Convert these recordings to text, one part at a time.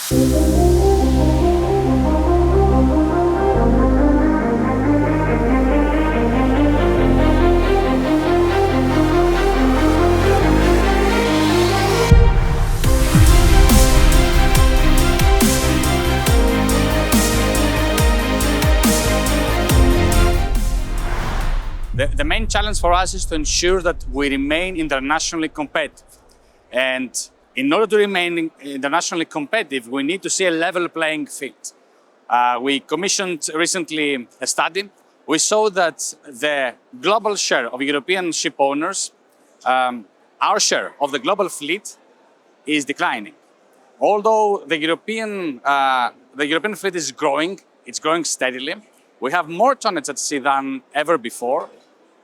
The main challenge for us is to ensure that we remain internationally competitive. And in order to remain internationally competitive, we need to see a level playing field. We commissioned recently a study. We saw that the global share of European ship owners, our share of the global fleet, is declining. Although the European fleet is growing, it's growing steadily. We have more tonnage at sea than ever before.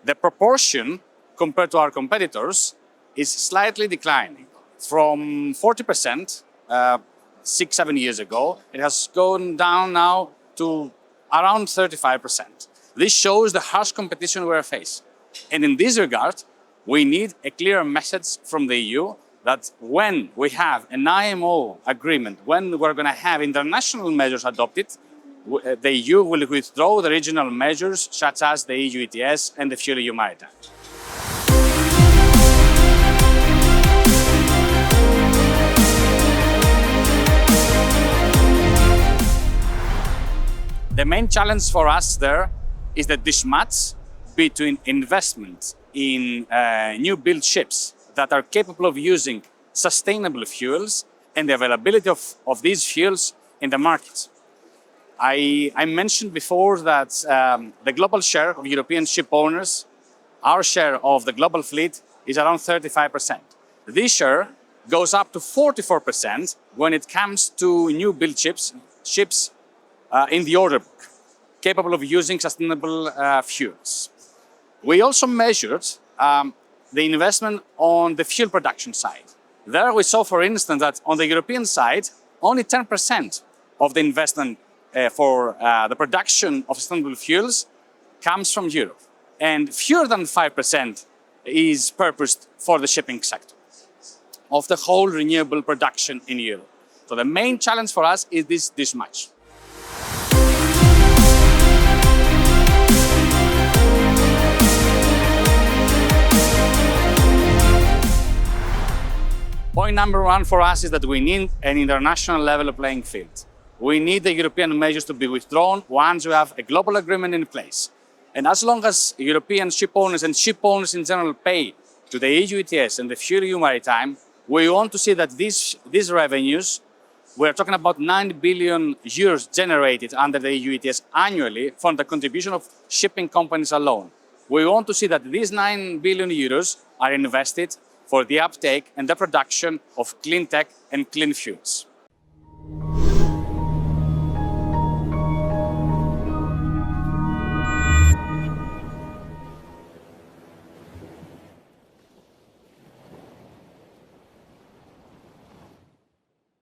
The proportion compared to our competitors is slightly declining. From 40% 6-7 years ago, it has gone down now to around 35%. This shows the harsh competition we are facing. And in this regard, we need a clear message from the EU that when we have an IMO agreement, when we're going to have international measures adopted, the EU will withdraw the regional measures such as the EU ETS and the FuelEU Maritime. The main challenge for us there is the mismatch between investment in new build ships that are capable of using sustainable fuels and the availability of these fuels in the markets. I mentioned before that the global share of European ship owners, our share of the global fleet, is around 35%. This share goes up to 44% when it comes to new build ships in the order book, capable of using sustainable fuels. We also measured the investment on the fuel production side. There we saw, for instance, that on the European side, only 10% of the investment for the production of sustainable fuels comes from Europe. And fewer than 5% is purposed for the shipping sector of the whole renewable production in Europe. So the main challenge for us is this mismatch. Point number one for us is that we need an international level playing field. We need the European measures to be withdrawn once we have a global agreement in place. And as long as European ship owners and ship owners in general pay to the EU ETS and the FuelEU Maritime, we want to see that these revenues, we're talking about 9 billion euros generated under the EU ETS annually from the contribution of shipping companies alone. We want to see that these 9 billion euros are invested for the uptake and the production of clean tech and clean fuels.